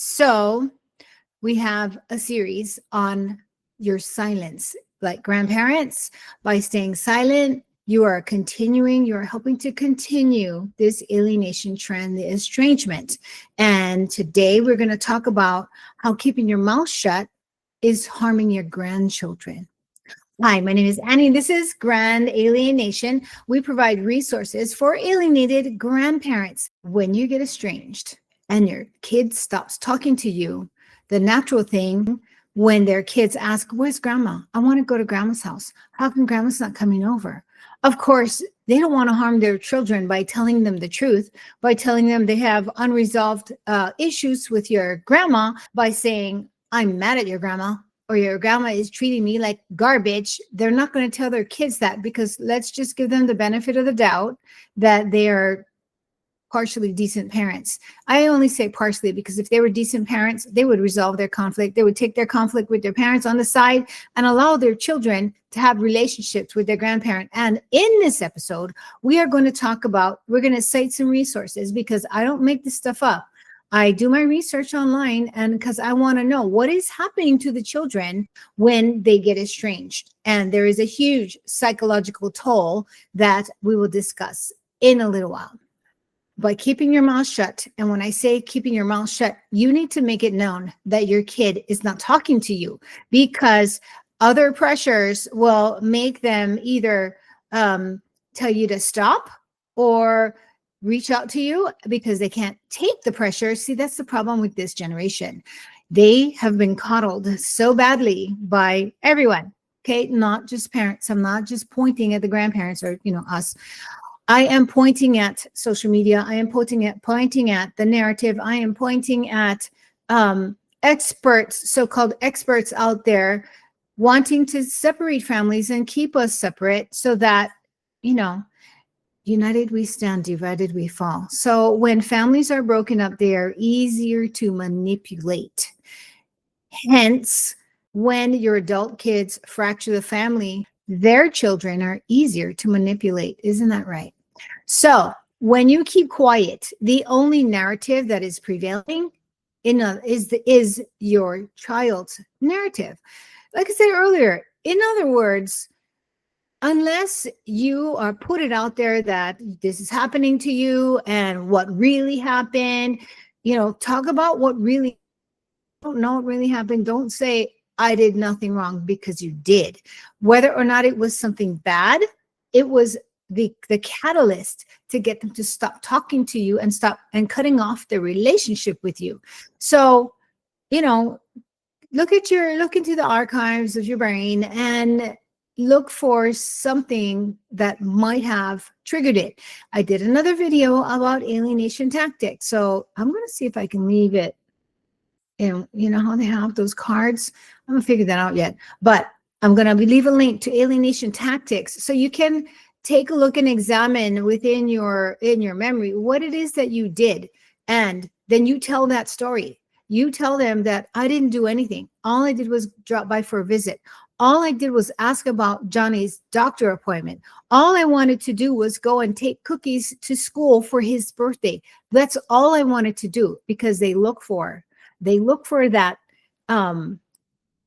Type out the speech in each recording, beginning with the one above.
So we have a series on your silence. Like grandparents, by staying silent, you are helping to continue this alienation trend, the estrangement. And today we're going to talk about how keeping your mouth shut is harming your grandchildren. Hi, my name is Annie. This is Grand AlieNation. We provide resources for alienated grandparents. When you get estranged and your kid stops talking to you, the natural thing when their kids ask, where's grandma? I want to go to grandma's house. How come grandma's not coming over? Of course, they don't want to harm their children by telling them the truth, by telling them they have unresolved issues with your grandma, by saying, I'm mad at your grandma, or your grandma is treating me like garbage. They're not going to tell their kids that, because let's just give them the benefit of the doubt that they are partially decent parents. I only say partially because if they were decent parents, they would resolve their conflict. They would take their conflict with their parents on the side and allow their children to have relationships with their grandparent. And in this episode, we're going to cite some resources, because I don't make this stuff up. I do my research online, and because I want to know what is happening to the children when they get estranged. And there is a huge psychological toll that we will discuss in a little while. By keeping your mouth shut, and when I say keeping your mouth shut, you need to make it known that your kid is not talking to you, because other pressures will make them either tell you to stop or reach out to you because they can't take the pressure. See, that's the problem with this generation. They have been coddled so badly by everyone. Okay, not just parents. I'm not just pointing at the grandparents or us. I am pointing at social media. I am pointing at the narrative. I am pointing at experts, so-called experts out there, wanting to separate families and keep us separate, so that united we stand, divided we fall. So when families are broken up, they are easier to manipulate. Hence, when your adult kids fracture the family, their children are easier to manipulate. Isn't that right? So when you keep quiet, the only narrative that is prevailing is your child's narrative. Like I said earlier, in other words, unless you are put it out there that this is happening to you and what really happened, talk about what really, don't know what really happened. Don't say, I did nothing wrong, because you did. Whether or not it was something bad, it was the catalyst to get them to stop talking to you and stop and cutting off the relationship with you. So, look into the archives of your brain and look for something that might have triggered it. I did another video about alienation tactics, so I'm going to see if I can leave it. And you know how they have those cards? I haven't figured that out yet, but I'm going to leave a link to alienation tactics, so you can take a look and examine within your memory what it is that you did. And then you tell that story. You tell them that I didn't do anything. All I did was drop by for a visit. All I did was ask about Johnny's doctor appointment. All I wanted to do was go and take cookies to school for his birthday. That's all I wanted to do, because they look for that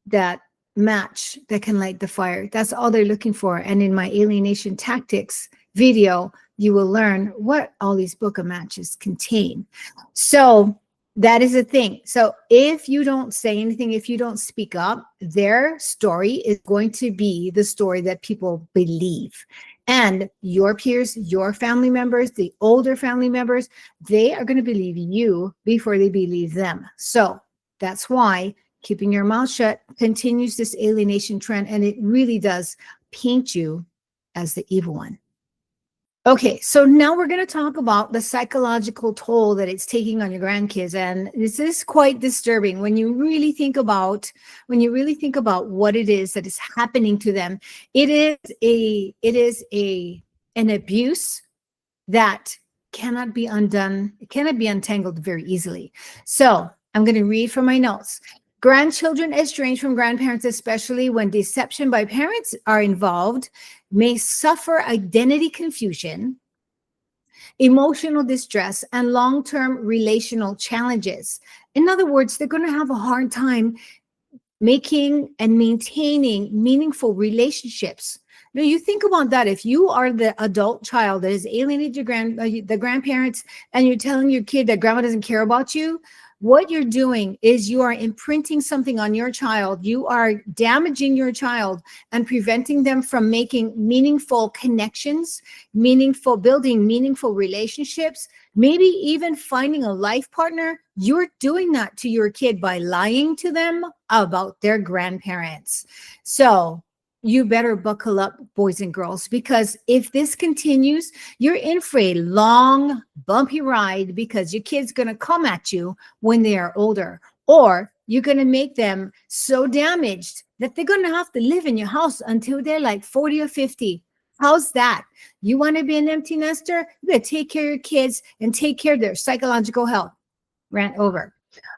that match that can light the fire. That's all they're looking for. And in my alienation tactics video, you will learn what all these book of matches contain. So that is a thing. So if you don't say anything, if you don't speak up, their story is going to be the story that people believe. And your peers, your family members, the older family members, they are going to believe you before they believe them. So that's why keeping your mouth shut continues this alienation trend, and it really does paint you as the evil one. Okay, so now we're going to talk about the psychological toll that it's taking on your grandkids, and this is quite disturbing when you really think about what it is that is happening to them. It is an abuse that cannot be undone. It cannot be untangled very easily. So I'm going to read from my notes. Grandchildren estranged from grandparents, especially when deception by parents are involved, may suffer identity confusion, emotional distress, and long-term relational challenges. In other words, they're going to have a hard time making and maintaining meaningful relationships. Now, you think about that. If you are the adult child that has alienated the grandparents, and you're telling your kid that grandma doesn't care about you, what you're doing is you are imprinting something on your child. You are damaging your child and preventing them from making meaningful connections, building meaningful relationships, maybe even finding a life partner. You're doing that to your kid by lying to them about their grandparents. So you better buckle up, boys and girls, because if this continues, you're in for a long, bumpy ride, because your kid's going to come at you when they are older, or you're going to make them so damaged that they're going to have to live in your house until they're like 40 or 50. How's that? You want to be an empty nester? You better take care of your kids and take care of their psychological health. Rant over.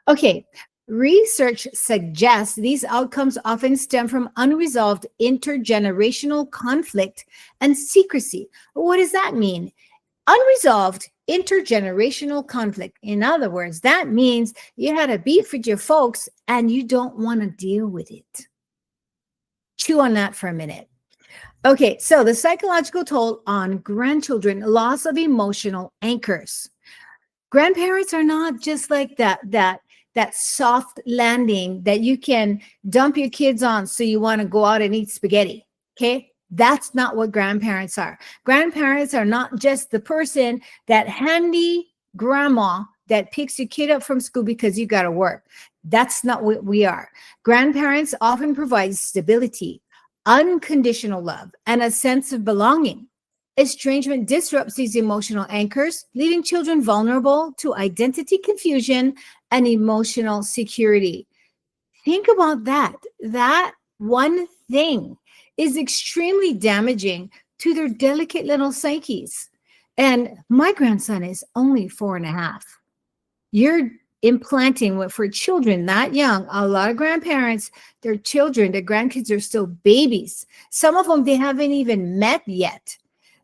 Okay. Research suggests these outcomes often stem from unresolved intergenerational conflict and secrecy. What does that mean? Unresolved intergenerational conflict. In other words, that means you had a beef with your folks and you don't want to deal with it. Chew on that for a minute. Okay, so the psychological toll on grandchildren, loss of emotional anchors. Grandparents are not just like that soft landing that you can dump your kids on so you want to go out and eat spaghetti. Okay? That's not what grandparents are. Grandparents are not just the person, that handy grandma that picks your kid up from school because you got to work. That's not what we are. Grandparents often provide stability, unconditional love, and a sense of belonging. Estrangement disrupts these emotional anchors, leaving children vulnerable to identity confusion and emotional security. Think about that. That one thing is extremely damaging to their delicate little psyches. And my grandson is only 4.5. You're implanting what, for children that young, a lot of grandparents, their children, their grandkids are still babies. Some of them they haven't even met yet.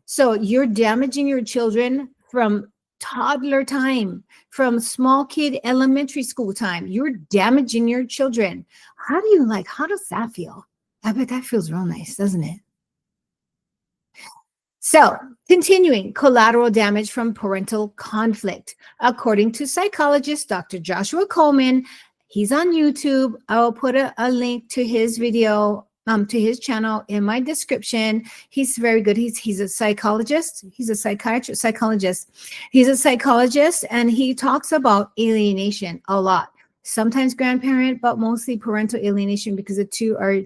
So you're damaging your children from toddler time, from small kid elementary school time. You're damaging your children. How does that feel? I bet that feels real nice, doesn't it? So, continuing, collateral damage from parental conflict. According to psychologist Dr. Joshua Coleman, he's on YouTube. I will put a link to his video, to his channel in my description. He's very good. He's a psychologist. He's a psychologist. He's a psychologist, and he talks about alienation a lot. Sometimes grandparent, but mostly parental alienation, because the two are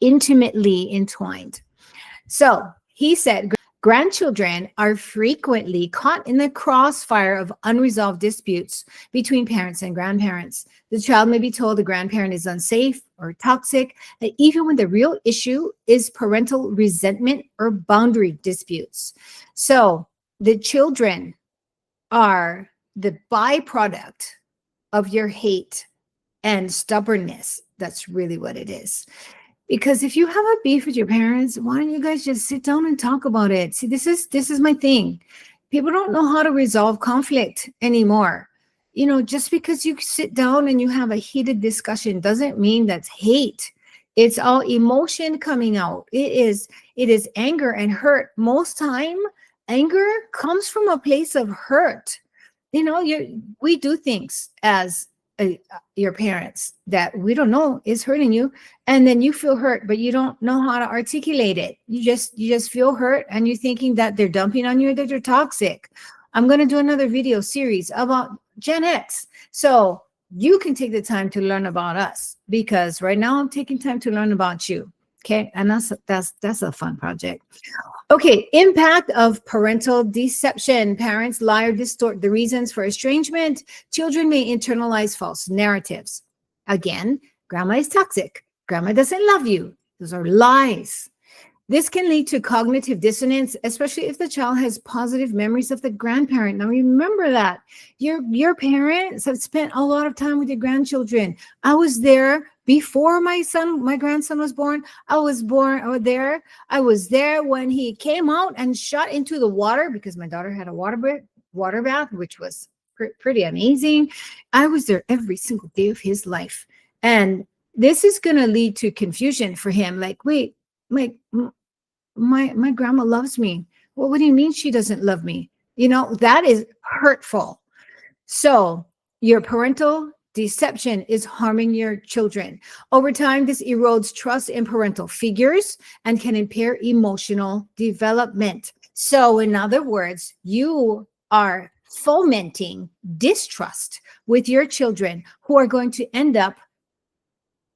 intimately entwined. So he said, grandchildren are frequently caught in the crossfire of unresolved disputes between parents and grandparents. The child may be told the grandparent is unsafe or toxic, even when the real issue is parental resentment or boundary disputes. So the children are the byproduct of your hate and stubbornness. That's really what it is. Because if you have a beef with your parents, why don't you guys just sit down and talk about it? See, this is my thing. People don't know how to resolve conflict anymore. You know, just because you sit down and you have a heated discussion doesn't mean that's hate. It's all emotion coming out. It is anger and hurt. Most time, anger comes from a place of hurt. You know, we do things as your parents that we don't know is hurting you, and then you feel hurt, but you don't know how to articulate it. You just feel hurt, and you're thinking that they're dumping on you, that they're toxic. I'm going to do another video series about Gen X, so you can take the time to learn about us, because right now I'm taking time to learn about you. Okay, and that's a fun project. Okay, impact of parental deception. Parents lie or distort the reasons for estrangement. Children may internalize false narratives. Again, grandma is toxic. Grandma doesn't love you. Those are lies. This can lead to cognitive dissonance, especially if the child has positive memories of the grandparent. Now remember that your parents have spent a lot of time with your grandchildren. I was there before my grandson was born. I was there. I was there when he came out and shot into the water, because my daughter had a water bath, which was pretty amazing. I was there every single day of his life. And this is going to lead to confusion for him. Like, wait, my grandma loves me. Well, what do you mean she doesn't love me? That is hurtful. So your parental deception is harming your children. Over time, this erodes trust in parental figures and can impair emotional development. So in other words, you are fomenting distrust with your children, who are going to end up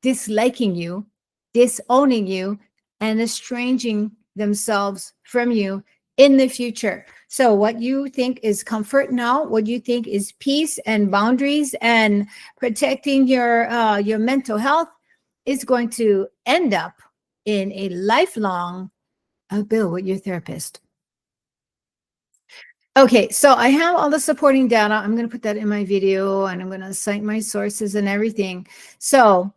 disliking you, disowning you, and estranging themselves from you in the future. So what you think is comfort now, what you think is peace and boundaries and protecting your mental health, is going to end up in a lifelong bill with your therapist. Okay, so I have all the supporting data. I'm going to put that in my video, and I'm going to cite my sources and everything. So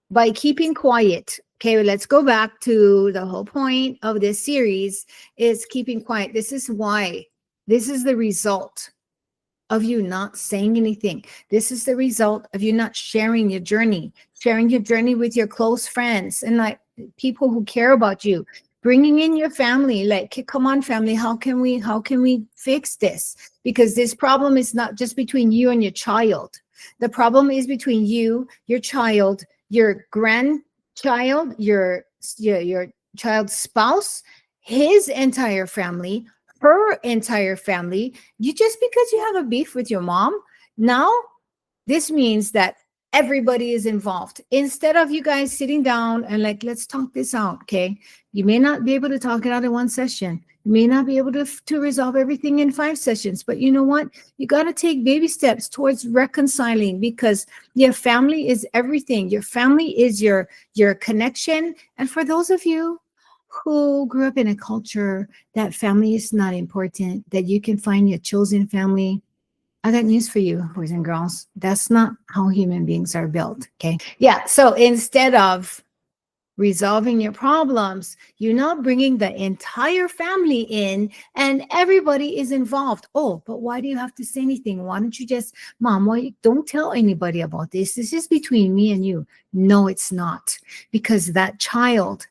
by keeping quiet, okay, let's go back to the whole point of this series, is keeping quiet. This is why. This is the result of you not saying anything. This is the result of you not sharing your journey with your close friends and like people who care about you. Bringing in your family, like, come on, family, how can we fix this? Because this problem is not just between you and your child. The problem is between you, your child, your grandchild, your child's spouse, his entire family, her entire family. Just because you have a beef with your mom, now this means that everybody is involved. Instead of you guys sitting down and like, let's talk this out, okay? You may not be able to talk it out in one session. You may not be able to resolve everything in 5 sessions, but you know what? You got to take baby steps towards reconciling, because your family is everything. Your family is your connection. And for those of you who grew up in a culture that family is not important, that you can find your chosen family, I got news for you, boys and girls. That's not how human beings are built, okay? Yeah, so instead of resolving your problems, you're not bringing the entire family in and everybody is involved. Oh, but why do you have to say anything? Why don't you just, Mom, why don't tell anybody about this? This is between me and you. No, it's not, because that child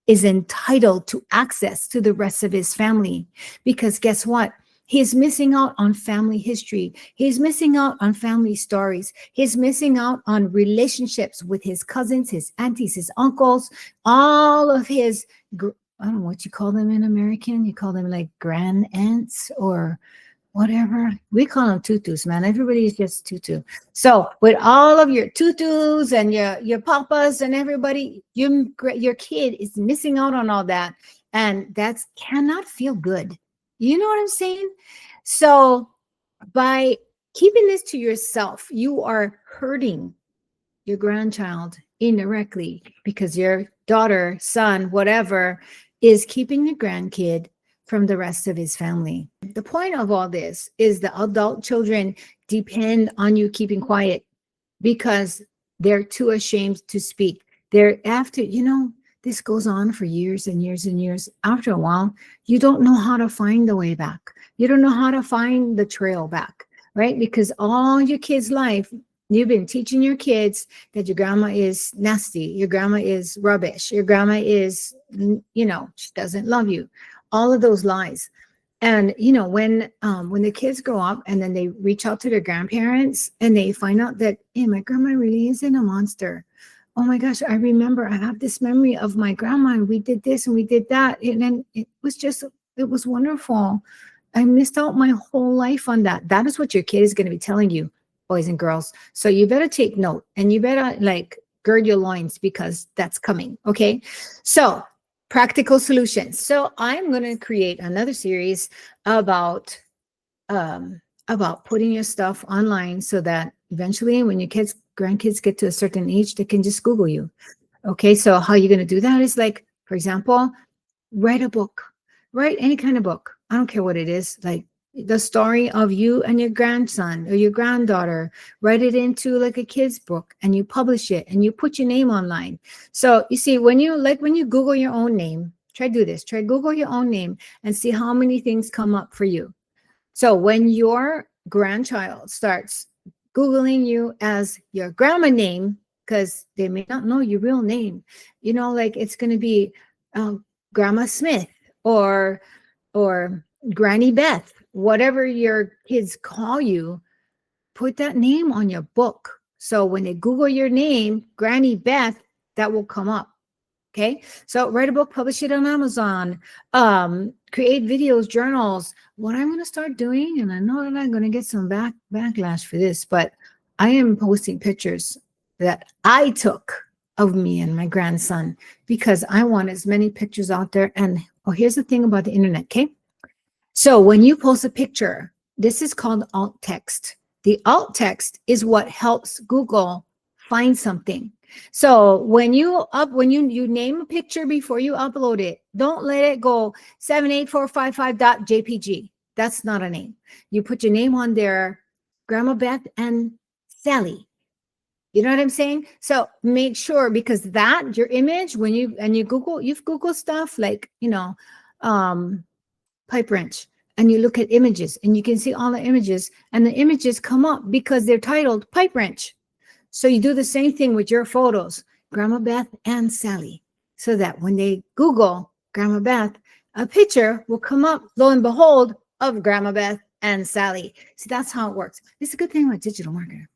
is entitled to access to the rest of his family. Because guess what? He's missing out on family history. He's missing out on family stories. He's missing out on relationships with his cousins, his aunties, his uncles, all of his, I don't know what you call them in American. You call them like grand aunts or whatever. We call them tutus, man. Everybody's just tutu. So with all of your tutus and your papas and everybody, your kid is missing out on all that. And that cannot feel good. You know what I'm saying? So by keeping this to yourself, you are hurting your grandchild indirectly, because your daughter, son, whatever, is keeping your grandkid from the rest of his family. The point of all this is the adult children depend on you keeping quiet because they're too ashamed to speak. They're after, this goes on for years and years and years. After a while, you don't know how to find the way back. You don't know how to find the trail back, right? Because all your kids' life, you've been teaching your kids that your grandma is nasty, your grandma is rubbish, your grandma is, she doesn't love you. All of those lies. And when the kids grow up and then they reach out to their grandparents and they find out that, hey, my grandma really isn't a monster. Oh my gosh, I remember I have this memory of my grandma and we did this and we did that. And then it was wonderful. I missed out my whole life on that. That is what your kid is going to be telling you, boys and girls. So you better take note and you better gird your loins, because that's coming. Okay. So practical solutions. So I'm going to create another series about putting your stuff online so that eventually when your grandkids get to a certain age, they can just Google you. Okay. So how you're going to do that is, like, for example, write a book, write any kind of book. I don't care what it is, like the story of you and your grandson or your granddaughter. Write it into like a kid's book and you publish it and you put your name online. So you see, when you Google your own name, try Google your own name and see how many things come up for you. So when your grandchild starts Googling you as your grandma name, because they may not know your real name, like it's going to be Grandma Smith or Granny Beth, whatever your kids call you, put that name on your book. So when they Google your name, Granny Beth, that will come up. Okay. So write a book, publish it on Amazon, create videos, journals. What I'm going to start doing, and I know that I'm going to get some backlash for this, but I am posting pictures that I took of me and my grandson, because I want as many pictures out there. And here's the thing about the internet. Okay. So when you post a picture, this is called alt text. The alt text is what helps Google find something. So when you name a picture before you upload it, don't let it go 78455.jpg. That's not a name. You put your name on there, Grandma Beth and Sally. You know what I'm saying? So make sure, because that your image, when you've Googled stuff like, pipe wrench, and you look at images and you can see all the images, and the images come up because they're titled pipe wrench. So you do the same thing with your photos, Grandma Beth and Sally, so that when they Google Grandma Beth, a picture will come up, lo and behold, of Grandma Beth and Sally. See, that's how it works. It's a good thing with digital marketing.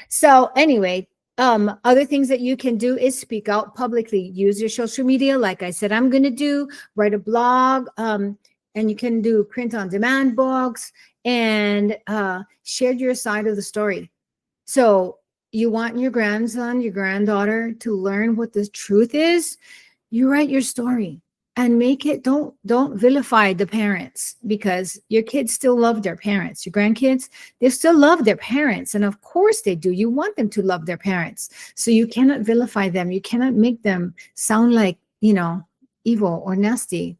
So anyway, other things that you can do is speak out publicly, use your social media. Like I said, I'm going to do, write a blog, and you can do print on demand books, and share your side of the story. So you want your grandson, your granddaughter to learn what the truth is, you write your story and make it, don't vilify the parents, because your kids still love their parents. Your grandkids, they still love their parents. And of course they do. You want them to love their parents. So you cannot vilify them. You cannot make them sound like, evil or nasty.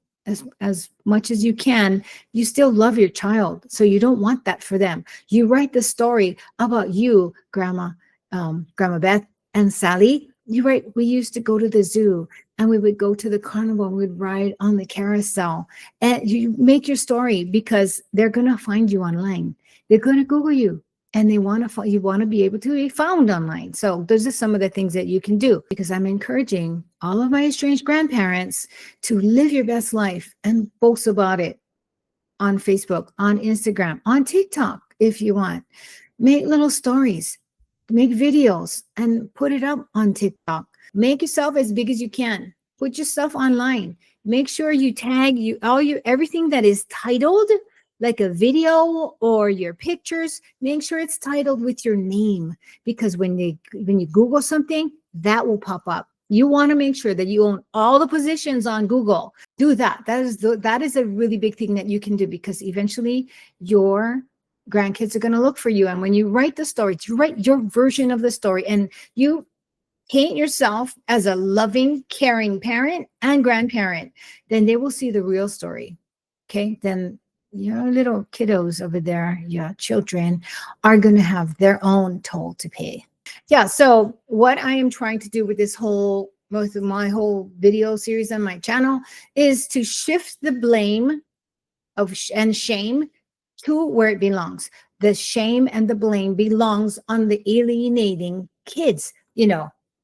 As much as you can, you still love your child. So you don't want that for them. You write the story about you, Grandma Beth and Sally. You write, we used to go to the zoo, and we would go to the carnival, and we'd ride on the carousel. And you make your story, because they're going to find you online. They're going to Google you, and you want to be able to be found online. So those are some of the things that you can do, because I'm encouraging all of my estranged grandparents to live your best life and boast about it on Facebook, on Instagram, on TikTok, if you want. Make little stories, make videos, and put it up on TikTok. Make yourself as big as you can. Put your stuff online. Make sure you tag everything that is titled, like a video or your pictures. Make sure it's titled with your name, because when you Google something, that will pop up. You want to make sure that you own all the positions on Google. Do that. That is a really big thing that you can do, because eventually your grandkids are going to look for you. And when you write the story, you write your version of the story, and you paint yourself as a loving, caring parent and grandparent, then they will see the real story. Okay. Then your little kiddos over there, your children, are going to have their own toll to pay. Yeah. So what I am trying to do with most of my whole video series on my channel is to shift the blame and shame to where it belongs. The shame and the blame belongs on the alienating kids.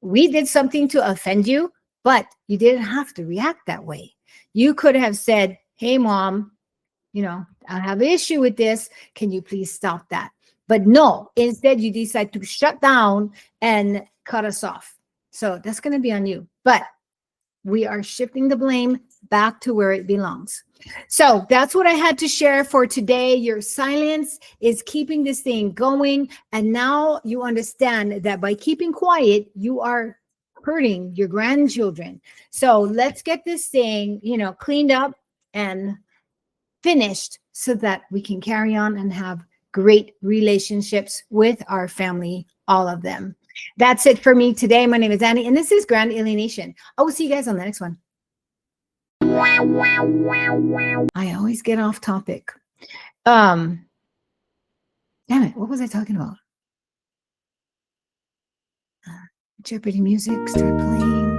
We did something to offend you, but you didn't have to react that way. You could have said, hey, Mom, I have an issue with this. Can you please stop that? But no, instead you decide to shut down and cut us off. So that's going to be on you. But we are shifting the blame back to where it belongs. So that's what I had to share for today. Your silence is keeping this thing going. And now you understand that by keeping quiet, you are hurting your grandchildren. So let's get this thing, cleaned up and finished, so that we can carry on and have great relationships with our family, all of them. That's it for me today. My name is Annie, and this is Grand AlieNation. I will see you guys on the next one. I always get off topic. Damn it, what was I talking about? Jeopardy music, start playing.